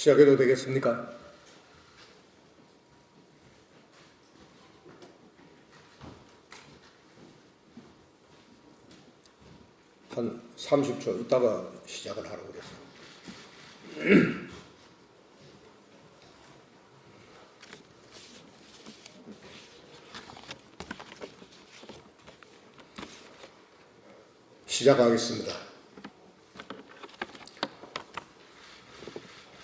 시작해도 되겠습니까? 한 30초 있다가 시작을 하라고 그랬어요. 시작하겠습니다.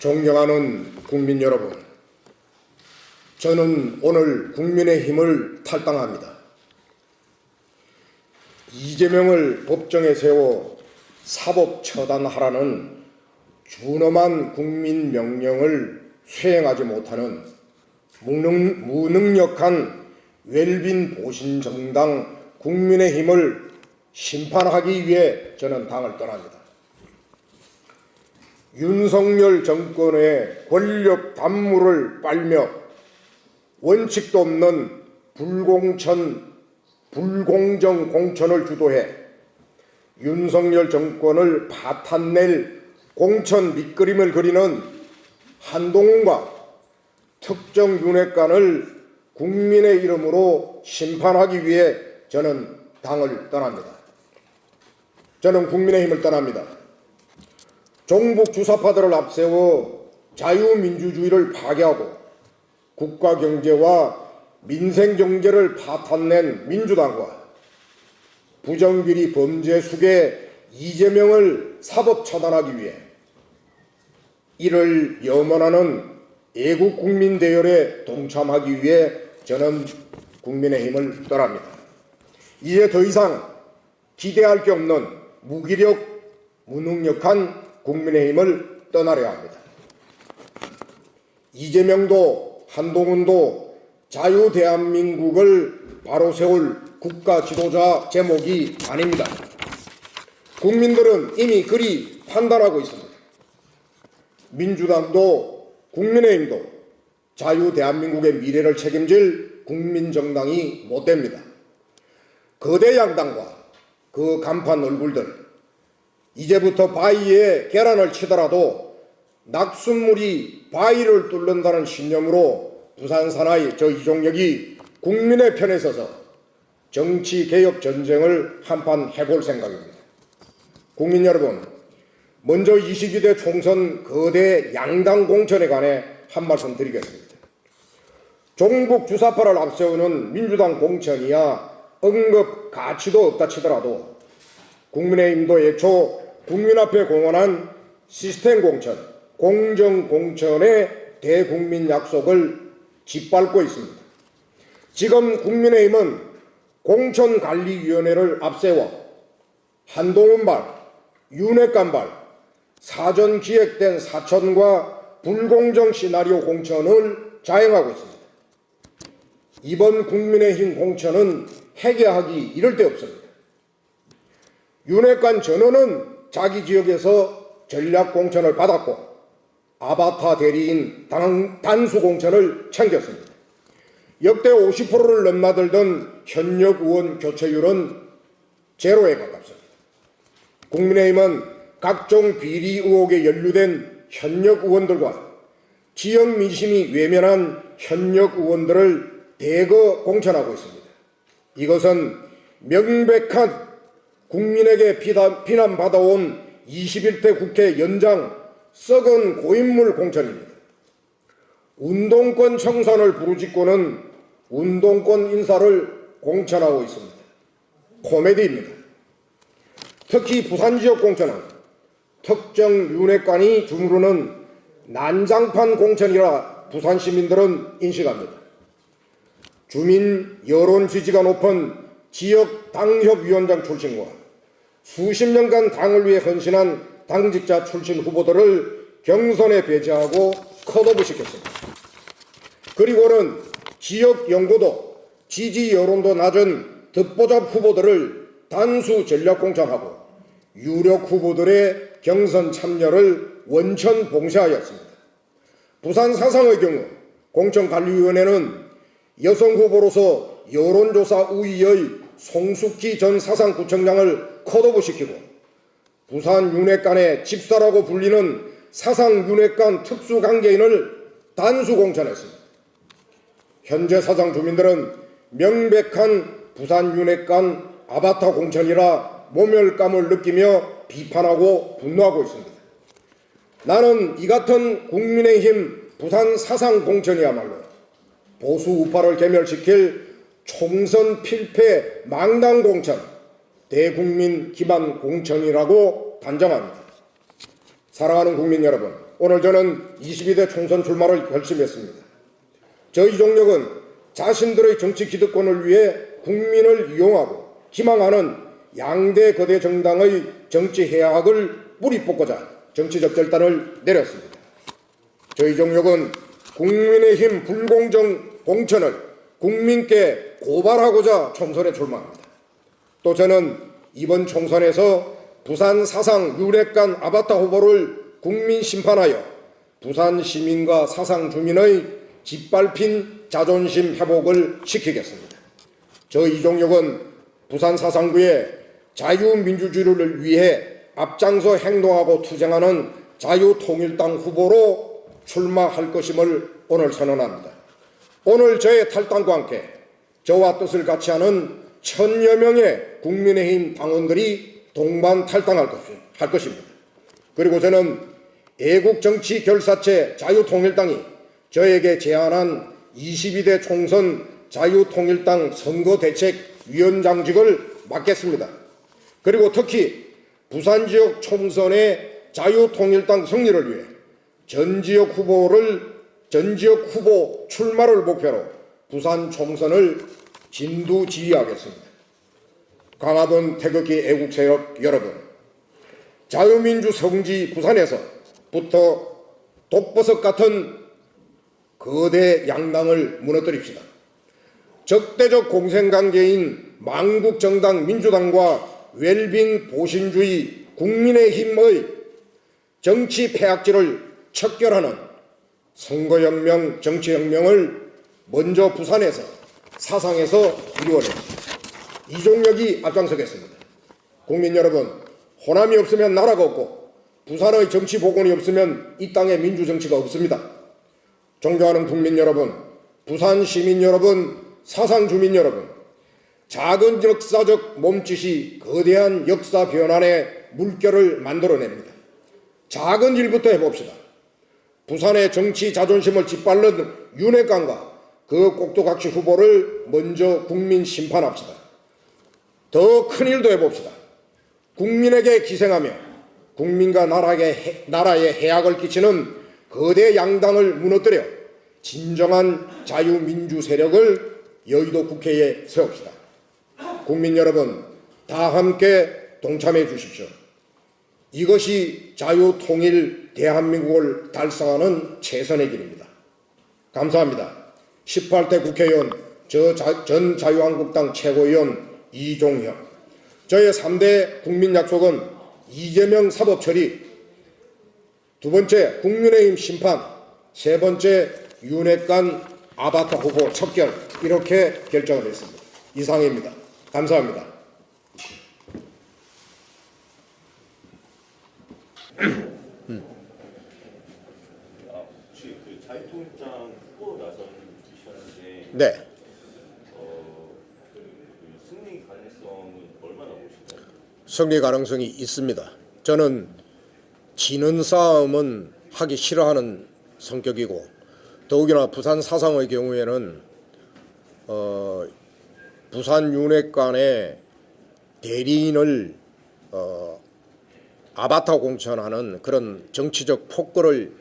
존경하는 국민 여러분, 저는 오늘 국민의힘을 탈당합니다. 이재명을 법정에 세워 사법 처단하라는 준엄한 국민 명령을 수행하지 못하는 무능력한 웰빈 보신 정당 국민의힘을 심판하기 위해 저는 당을 떠납니다. 윤석열 정권의 권력 담물을 빨며 원칙도 없는 불공정 공천을 주도해 윤석열 정권을 파탄낼 공천 밑그림을 그리는 한동훈과 특정 윤핵관을 국민의 이름으로 심판하기 위해 저는 당을 떠납니다. 저는 국민의힘을 떠납니다. 종북 주사파들을 앞세워 자유민주주의를 파괴하고 국가 경제와 민생 경제를 파탄낸 민주당과 부정비리 범죄 숙의 이재명을 사법 처단하기 위해 이를 염원하는 애국국민 대열에 동참하기 위해 저는 국민의힘을 떠납니다. 이제 더 이상 기대할 게 없는 무기력, 무능력한 국민의힘을 떠나려야 합니다. 이재명도 한동훈도 자유 대한민국을 바로 세울 국가 지도자 제목이 아닙니다. 국민들은 이미 그리 판단하고 있습니다. 민주당도 국민의힘도 자유 대한민국의 미래를 책임질 국민정당이 못 됩니다. 거대 양당과 그 간판 얼굴들, 이제부터 바위에 계란을 치더라도 낙숫물이 바위를 뚫는다는 신념으로 부산 사나이 저 이종혁이 국민의 편에 서서 정치개혁 전쟁을 한판 해볼 생각입니다. 국민 여러분, 먼저 22대 총선 거대 양당 공천에 관해 한 말씀 드리겠습니다. 종북 주사파를 앞세우는 민주당 공천이야 언급 가치도 없다 치더라도 국민의힘도 애초 국민 앞에 공언한 시스템 공천, 공정 공천의 대국민 약속을 짓밟고 있습니다. 지금 국민의힘은 공천관리위원회를 앞세워 한동훈발, 윤핵관발, 사전 기획된 사천과 불공정 시나리오 공천을 자행하고 있습니다. 이번 국민의힘 공천은 회개하기 이를 데 없습니다. 윤핵관 전원은 자기 지역에서 전략 공천을 받았고 아바타 대리인 단수 공천을 챙겼습니다. 역대 50%를 넘나들던 현역 의원 교체율은 제로에 가깝습니다. 국민의힘은 각종 비리 의혹에 연루된 현역 의원들과 지역 민심이 외면한 현역 의원들을 대거 공천하고 있습니다. 이것은 명백한 국민에게 비난받아온 21대 국회 연장 썩은 고인물 공천입니다. 운동권 청산을 부르짖고는 운동권 인사를 공천하고 있습니다. 코미디입니다. 특히 부산 지역 공천은 특정 윤핵관이 주무르는 난장판 공천이라 부산 시민들은 인식합니다. 주민 여론 지지가 높은 지역 당협위원장 출신과 수십 년간 당을 위해 헌신한 당직자 출신 후보들을 경선에 배제하고 컷오프 시켰습니다. 그리고는 지역 연고도 지지 여론도 낮은 듣보잡 후보들을 단수 전략 공천하고 유력 후보들의 경선 참여를 원천 봉쇄하였습니다. 부산 사상의 경우 공천관리위원회는 여성 후보로서 여론조사 우위의 송숙희 전 사상구청장을 컷오프 시키고 부산 윤핵관의 집사라고 불리는 사상윤회관 특수관계인을 단수공천했습니다. 현재 사상 주민들은 명백한 부산윤회관 아바타 공천이라 모멸감을 느끼며 비판하고 분노하고 있습니다. 나는 이 같은 국민의힘 부산 사상 공천이야말로 보수 우파를 괴멸시킬 총선 필패 망당 공천, 대국민 기반 공천이라고 단정합니다. 사랑하는 국민 여러분, 오늘 저는 22대 총선 출마를 결심했습니다. 저희 종력은 자신들의 정치 기득권을 위해 국민을 이용하고 기망하는 양대 거대 정당의 정치 해악을 뿌리 뽑고자 정치적 결단을 내렸습니다. 저희 종력은 국민의힘 불공정 공천을 국민께 고발하고자 총선에 출마합니다. 또 저는 이번 총선에서 부산 사상 윤회관 아바타 후보를 국민 심판하여 부산 시민과 사상 주민의 짓밟힌 자존심 회복을 시키겠습니다. 저 이종혁은 부산 사상구의 자유민주주의를 위해 앞장서 행동하고 투쟁하는 자유통일당 후보로 출마할 것임을 오늘 선언합니다. 오늘 저의 탈당과 함께 저와 뜻을 같이 하는 1000여 명의 국민의힘 당원들이 동반 탈당할 것입니다. 그리고 저는 애국정치 결사체 자유통일당이 저에게 제안한 22대 총선 자유통일당 선거대책위원장직을 맡겠습니다. 그리고 특히 부산지역 총선의 자유통일당 승리를 위해 전지역 후보 출마를 목표로 부산 총선을 진두지휘하겠습니다. 강화도 태극기 애국세력 여러분, 자유민주 성지 부산에서부터 독버섯 같은 거대 양당을 무너뜨립시다. 적대적 공생관계인 망국정당 민주당과 웰빙 보신주의 국민의힘의 정치 폐악질을 척결하는 선거혁명, 정치혁명을 먼저 부산에서 사상에서 이루어냅니다. 이종혁이 앞장서겠습니다. 국민 여러분, 호남이 없으면 나라가 없고 부산의 정치 복원이 없으면 이 땅에 민주정치가 없습니다. 존경하는 국민 여러분, 부산 시민 여러분, 사상 주민 여러분, 작은 역사적 몸짓이 거대한 역사 변환의 물결을 만들어냅니다. 작은 일부터 해봅시다. 부산의 정치 자존심을 짓밟는 윤회관과 그 꼭두각시 후보를 먼저 국민 심판합시다. 더 큰 일도 해봅시다. 국민에게 기생하며 국민과 나라에 해악을 끼치는 거대 양당을 무너뜨려 진정한 자유민주 세력을 여의도 국회에 세웁시다. 국민 여러분, 다 함께 동참해 주십시오. 이것이 자유통일 대한민국을 달성하는 최선의 길입니다. 감사합니다. 18대 국회의원 전 자유한국당 최고위원 이종혁. 저의 3대 국민약속은 이재명 사법 처리, 두 번째 국민의힘 심판, 세 번째 윤회관 아바타 후보 척결, 이렇게 결정을 했습니다. 이상입니다. 감사합니다. 혹시 그 자유통일당 후보 나서셨는데 네. 승리 가능성은 얼마나 보시나요? 승리 가능성이 있습니다. 저는 지는 싸움은 하기 싫어하는 성격이고, 더욱이나 부산 사상의 경우에는 부산 윤회관의 대리인을 아바타 공천하는 그런 정치적 폭거를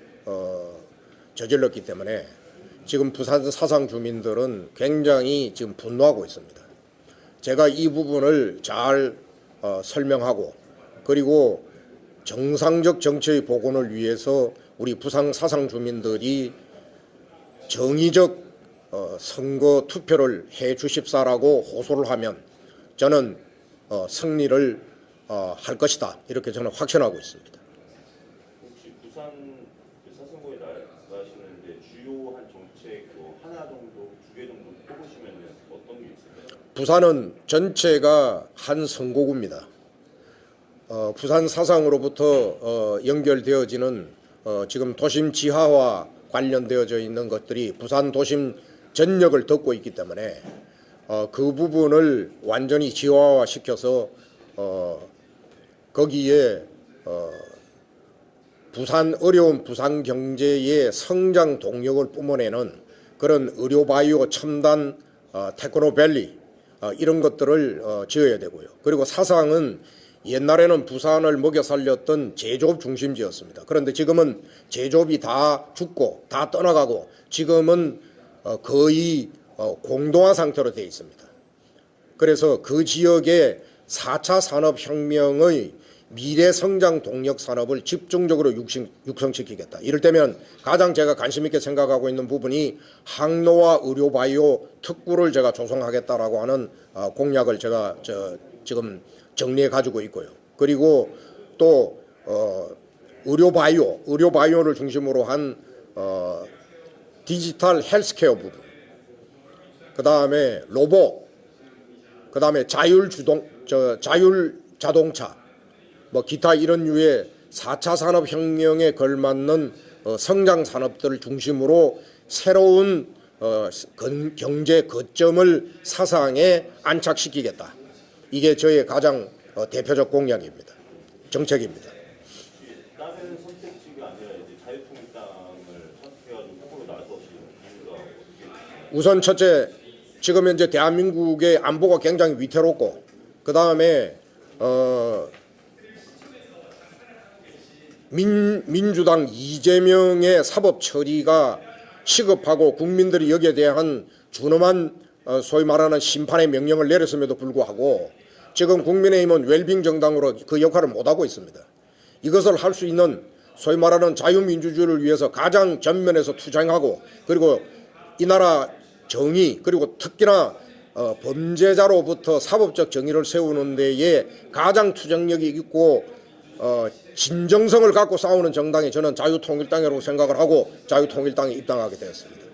저질렀기 때문에 지금 부산 사상 주민들은 굉장히 지금 분노하고 있습니다. 제가 이 부분을 잘 설명하고, 그리고 정상적 정치의 복원을 위해서 우리 부산 사상 주민들이 정의적 선거 투표를 해 주십사라고 호소를 하면 저는 승리를 할 것이다, 이렇게 저는 확신하고 있습니다. 혹시 부산 사선거에 나가시는데 주요한 정책 하나 정도, 두 개 정도 꼽으시면 어떤 게 있을까요? 부산은 전체가 한 선거구입니다. 부산 사상으로부터 연결되어지는 지금 도심 지하와 관련되어져 있는 것들이 부산 도심 전역을 덮고 있기 때문에 그 부분을 완전히 지하화 시켜서 거기에 어려운 부산 경제의 성장 동력을 뿜어내는 그런 의료바이오 첨단 테크노밸리 이런 것들을 지어야 되고요. 그리고 사상은 옛날에는 부산을 먹여 살렸던 제조업 중심지였습니다. 그런데 지금은 제조업이 다 죽고 다 떠나가고 지금은 거의 공동화 상태로 되어 있습니다. 그래서 그 지역에 4차 산업혁명의 미래 성장 동력 산업을 집중적으로 육성시키겠다. 이를테면 가장 제가 관심 있게 생각하고 있는 부분이 항노화 의료바이오 특구를 제가 조성하겠다라고 하는 공약을 제가 지금 정리해 가지고 있고요. 그리고 또 의료바이오를 중심으로 한 디지털 헬스케어 부분, 그 다음에 로봇, 그 다음에 자율 자동차, 뭐 기타 이런 류의 4차 산업혁명에 걸맞는 성장 산업들을 중심으로 새로운 경제 거점을 사상에 안착시키겠다. 이게 저의 가장 대표적 공약입니다. 정책입니다. 다른 선택지가 아니라 이제 자유통일당을 선택해가지고 후보로 나서신 이유가 어떻게? 우선 첫째, 지금 현재 대한민국의 안보가 굉장히 위태롭고, 그 다음에 민주당 이재명의 사법 처리가 시급하고 국민들이 여기에 대한 준엄한 소위 말하는 심판의 명령을 내렸음에도 불구하고 지금 국민의힘은 웰빙 정당으로 그 역할을 못하고 있습니다. 이것을 할 수 있는 소위 말하는 자유민주주의를 위해서 가장 전면에서 투쟁하고, 그리고 이 나라 정의, 그리고 특히나 범죄자로부터 사법적 정의를 세우는 데에 가장 투쟁력이 있고 진정성을 갖고 싸우는 정당이 저는 자유통일당이라고 생각을 하고 자유통일당에 입당하게 되었습니다.